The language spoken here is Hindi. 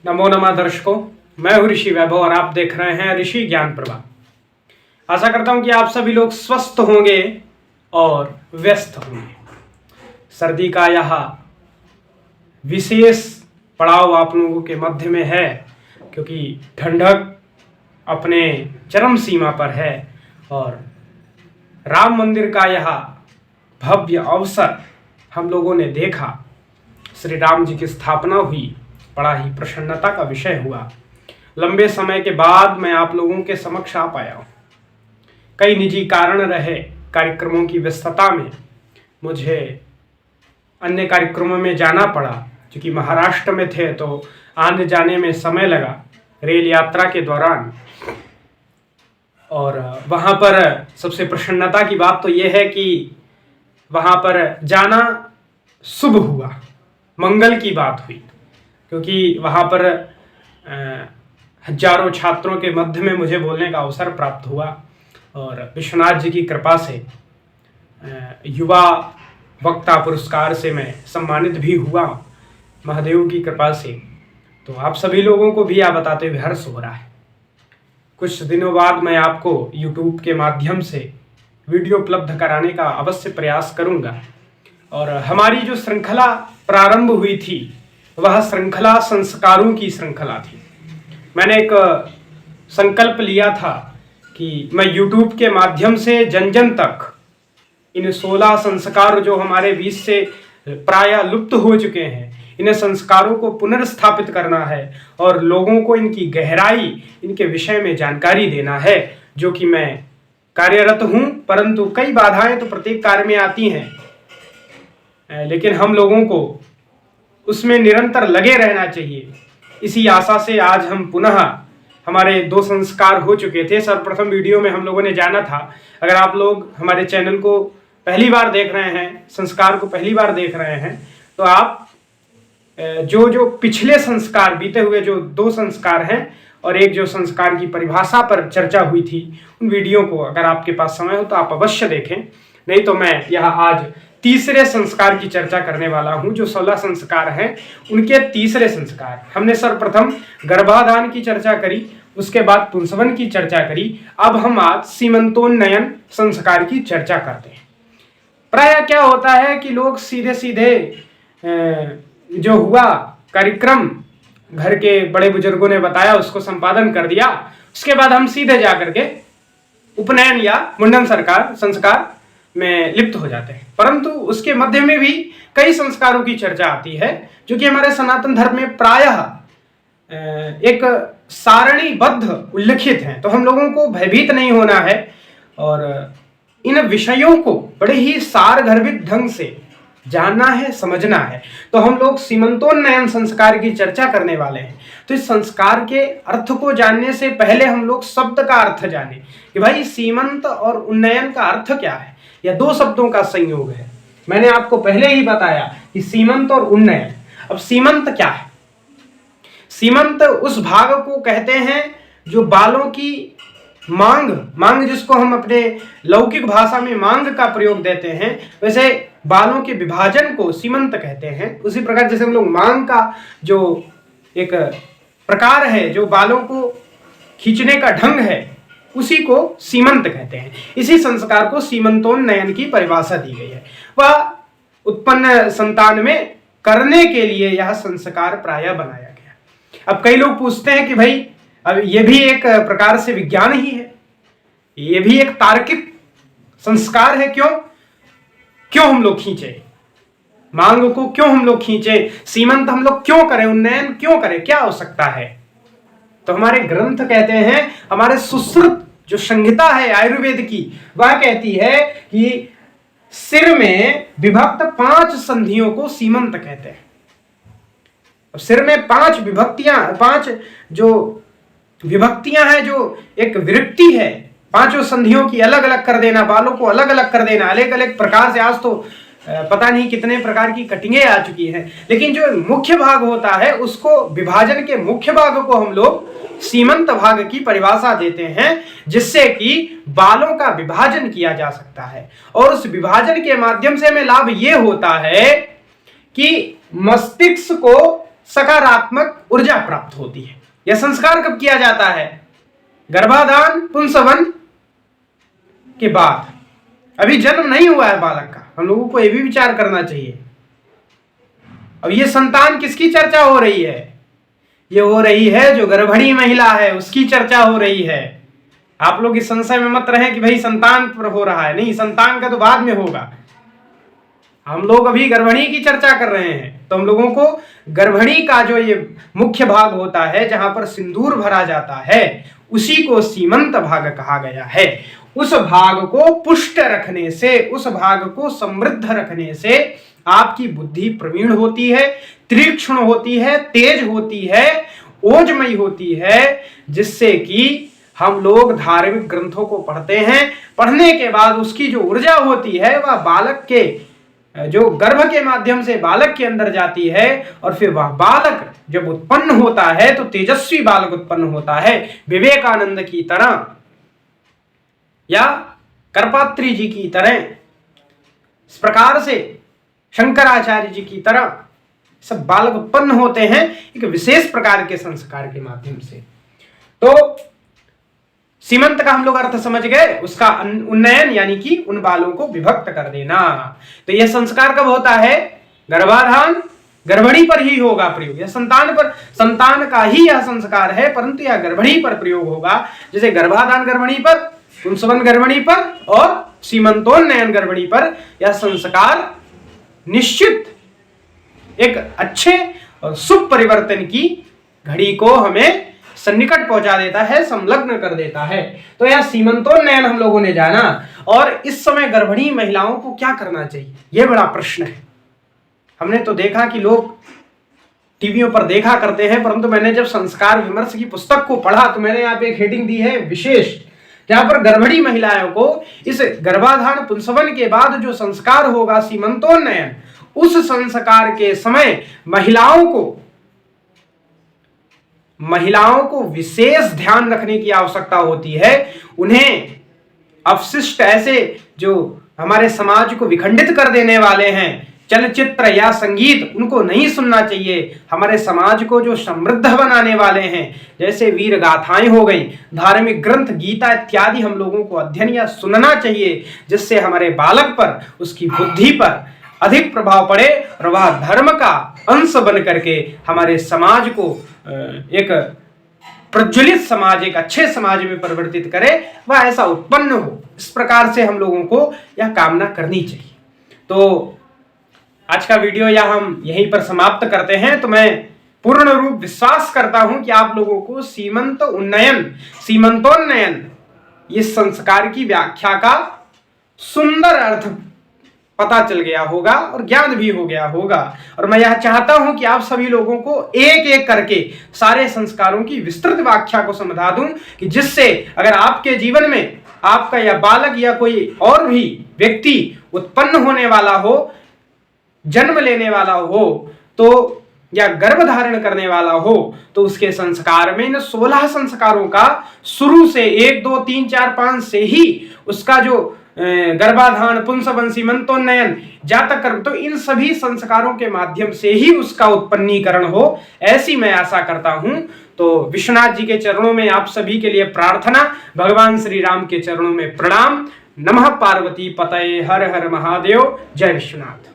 नमो नमः दर्शकों, मैं हूं ऋषि वैभव और आप देख रहे हैं ऋषि ज्ञान प्रवाह। आशा करता हूं कि आप सभी लोग स्वस्थ होंगे और व्यस्त होंगे। सर्दी का यह विशेष पड़ाव आप लोगों के मध्य में है, क्योंकि ठंडक अपने चरम सीमा पर है और राम मंदिर का यह भव्य अवसर हम लोगों ने देखा। श्री राम जी की स्थापना हुई, बड़ा ही प्रसन्नता का विषय हुआ। लंबे समय के बाद मैं आप लोगों के समक्ष आ पाया हूँ। कई निजी कारण रहे, कार्यक्रमों की व्यस्तता में मुझे अन्य कार्यक्रमों में जाना पड़ा। क्योंकि महाराष्ट्र में थे तो आने जाने में समय लगा रेल यात्रा के दौरान। और वहाँ पर सबसे प्रसन्नता की बात तो यह है कि वहाँ पर जाना शुभ हुआ, मंगल की बात हुई। क्योंकि वहाँ पर हजारों छात्रों के मध्य में मुझे बोलने का अवसर प्राप्त हुआ और विश्वनाथ जी की कृपा से युवा वक्ता पुरस्कार से मैं सम्मानित भी हुआ, महादेव की कृपा से। तो आप सभी लोगों को भी यह बताते हुए हर्ष हो रहा है। कुछ दिनों बाद मैं आपको YouTube के माध्यम से वीडियो उपलब्ध कराने का अवश्य प्रयास करूंगा। और हमारी जो श्रृंखला प्रारंभ हुई थी वह श्रृंखला संस्कारों की श्रृंखला थी। मैंने एक संकल्प लिया था कि मैं YouTube के माध्यम से जन जन तक इन 16 संस्कार जो हमारे बीच से प्रायः लुप्त हो चुके हैं, इन संस्कारों को पुनर्स्थापित करना है और लोगों को इनकी गहराई, इनके विषय में जानकारी देना है, जो कि मैं कार्यरत हूं। परंतु कई बाधाएं तो प्रत्येक कार्य में आती हैं, लेकिन हम लोगों को उसमें निरंतर लगे रहना चाहिए। इसी आशा से आज हम पुनः, हमारे 2 संस्कार हो चुके थे। सर्वप्रथम वीडियो में हम लोगों ने जाना था, अगर आप लोग हमारे चैनल को पहली बार देख रहे हैं, संस्कार को पहली बार देख रहे हैं, तो आप जो पिछले संस्कार, बीते हुए जो 2 संस्कार हैं और एक जो संस्कार की परिभाषा पर चर्चा हुई थी, उन वीडियो को अगर आपके पास समय हो तो आप अवश्य देखें। नहीं तो मैं यहाँ आज तीसरे संस्कार की चर्चा करने वाला हूं। जो 16 संस्कार हैं उनके तीसरे संस्कार। हमने सर्वप्रथम गर्भाधान की चर्चा करी, उसके बाद पुंसवन की चर्चा करी। अब हम आज सीमंतोन्नयन संस्कार की चर्चा करते हैं। प्रायः क्या होता है कि लोग सीधे सीधे जो हुआ कार्यक्रम, घर के बड़े बुजुर्गों ने बताया, उसको संपादन कर दिया, उसके बाद हम सीधे जाकर के उपनयन या मुंडन संस्कार में लिप्त हो जाते हैं। परंतु उसके मध्य में भी कई संस्कारों की चर्चा आती है, जो कि हमारे सनातन धर्म में प्रायः एक सारणीबद्ध उल्लिखित हैं। तो हम लोगों को भयभीत नहीं होना है और इन विषयों को बड़े ही सारगर्भित ढंग से जानना है, समझना है। तो हम लोग सीमंतोन्नयन संस्कार की चर्चा करने वाले हैं। तो इस संस्कार के अर्थ को जानने से पहले हम लोग शब्द का अर्थ जाने कि भाई सीमंत और उन्नयन का अर्थ क्या है। यह 2 शब्दों का संयोग है। मैंने आपको पहले ही बताया कि सीमंत और उन्नयन। अब सीमंत क्या है? सीमंत उस भाग को कहते हैं जो बालों की मांग जिसको हम अपने लौकिक भाषा में मांग का प्रयोग देते हैं, वैसे बालों के विभाजन को सीमंत कहते हैं। उसी प्रकार जैसे हम लोग मांग का जो एक प्रकार है, जो बालों को खींचने का ढंग है, उसी को सीमंत कहते हैं। इसी संस्कार को सीमंतोन्नयन की परिभाषा दी गई है। वह उत्पन्न संतान में करने के लिए यह संस्कार प्रायः बनाया गया। अब कई लोग पूछते हैं कि भाई अब ये भी एक प्रकार से विज्ञान ही है, ये भी एक तार्किक संस्कार है। क्यों हम लोग खींचे मांग को, क्यों हम लोग खींचे, सीमंत हम लोग क्यों करें, उन्नयन क्यों करें, क्या आवश्यकता है? तो हमारे ग्रंथ कहते हैं, हमारे सुश्रुत जो संहिता है आयुर्वेद की, वह कहती है कि सिर में विभक्त 5 संधियों को सीमंत कहते हैं। सिर में 5 जो विभक्तियां हैं, जो एक विरक्ति है, 5 संधियों की अलग अलग कर देना, बालों को अलग अलग कर देना, अलग अलग प्रकार से। आज तो पता नहीं कितने प्रकार की कटिंगें आ चुकी हैं, लेकिन जो मुख्य भाग होता है उसको, विभाजन के मुख्य भाग को हम लोग सीमंत भाग की परिभाषा देते हैं, जिससे कि बालों का विभाजन किया जा सकता है। और उस विभाजन के माध्यम से हमें लाभ ये होता है कि मस्तिष्क को सकारात्मक ऊर्जा प्राप्त होती है। यह संस्कार कब किया जाता है? गर्भाधान पुंसवन के बाद। अभी जन्म नहीं हुआ है बालक का, हम लोगों को यह भी विचार करना चाहिए। अब ये संतान किसकी चर्चा हो रही है? ये हो रही है जो गर्भणी महिला है, उसकी चर्चा हो रही है। आप लोग इस संशय में मत रहे कि भाई संतान पर हो रहा है, नहीं, संतान का तो बाद में होगा। हम लोग अभी गर्भणी की चर्चा कर रहे हैं, तो हम लोगों को गर्भणी का जो ये मुख्य भाग होता है, जहां पर सिंदूर भरा जाता है, उसी को सीमंत भाग कहा गया है। उस भाग को पुष्ट रखने से, उस भाग को समृद्ध रखने से आपकी बुद्धि प्रवीण होती है, तीक्ष्ण होती है, तेज होती है, ओजमयी होती है, जिससे कि हम लोग धार्मिक ग्रंथों को पढ़ते हैं। पढ़ने के बाद उसकी जो ऊर्जा होती है वह बालक के जो गर्भ के माध्यम से बालक के अंदर जाती है, और फिर वह बालक जब उत्पन्न होता है तो तेजस्वी बालक उत्पन्न होता है। विवेकानंद की तरह या करपात्री जी की तरह, इस प्रकार से शंकराचार्य जी की तरह सब बालक उत्पन्न होते हैं एक विशेष प्रकार के संस्कार के माध्यम से। तो सीमंत का हम लोग अर्थ समझ गए, उसका उन्नयन यानी कि उन बालों को विभक्त कर देना। तो यह संस्कार कब होता है? गर्भाधान गर्भणी पर ही होगा प्रयोग। यह संतान पर, संतान का ही यह संस्कार है, परंतु यह गर्भणी पर प्रयोग होगा। जैसे गर्भाधान गर्भणी पर, पुंसवन गर्भणी पर और सीमंतोन्नयन गर्भणी पर यह संस्कार निश्चित एक अच्छे और शुभ परिवर्तन की घड़ी को हमें सन्निकट पहुंचा देता है, संलग्न कर देता है। तो यह सीमंतोन्नयन हम लोगों ने जाना। और इस समय गर्भणी महिलाओं को क्या करना चाहिए, यह बड़ा प्रश्न है। हमने तो देखा कि लोग टीवियों पर देखा करते हैं, परंतु मैंने जब संस्कार विमर्श की पुस्तक को पढ़ा तो मैंने यहाँ पे एक हेडिंग दी है विशेष, जहां पर गर्भणी महिलाओं को इस गर्भाधान पुंसवन के बाद जो संस्कार होगा सीमंतोन्नयन, उस संस्कार के समय महिलाओं को विशेष ध्यान रखने की आवश्यकता होती है। उन्हें अपशिष्ट ऐसे जो हमारे समाज को विखंडित कर देने वाले हैं चलचित्र या संगीत, उनको नहीं सुनना चाहिए। हमारे समाज को जो समृद्ध बनाने वाले हैं, जैसे वीर गाथाएं हो गई, धार्मिक ग्रंथ गीता इत्यादि हम लोगों को अध्ययन या सुनना चाहिए, जिससे हमारे बालक पर, उसकी बुद्धि पर अधिक प्रभाव पड़े और वह धर्म का अंश बन करके हमारे समाज को एक प्रज्वलित समाज, एक अच्छे समाज में परिवर्तित करे, वह ऐसा उत्पन्न हो। इस प्रकार से हम लोगों को यह कामना करनी चाहिए। तो आज का वीडियो हम यहीं पर समाप्त करते हैं। तो मैं पूर्ण रूप विश्वास करता हूं कि आप लोगों को सीमंतोन्नयन इस संस्कार की व्याख्या का सुंदर अर्थ पता चल गया होगा और ज्ञान भी हो गया होगा। और मैं यह चाहता हूं कि आप सभी लोगों को एक एक करके सारे संस्कारों की विस्तृत व्याख्या को समझा दूं, कि जिससे अगर आपके जीवन में आपका या बालक या कोई और भी व्यक्ति उत्पन्न होने वाला हो, जन्म लेने वाला हो, तो या गर्भ धारण करने वाला हो, तो उसके संस्कार में इन 16 संस्कारों का शुरू से 1 2 3 4 5 से ही उसका जो गर्भाधान पुंसवन सीमंतोन्नयन जातक कर्म, तो इन सभी संस्कारों के माध्यम से ही उसका उत्पन्नीकरण हो, ऐसी मैं आशा करता हूं। तो विश्वनाथ जी के चरणों में आप सभी के लिए प्रार्थना, भगवान श्री राम के चरणों में प्रणाम। नमः पार्वती पतये, हर हर महादेव, जय विश्वनाथ।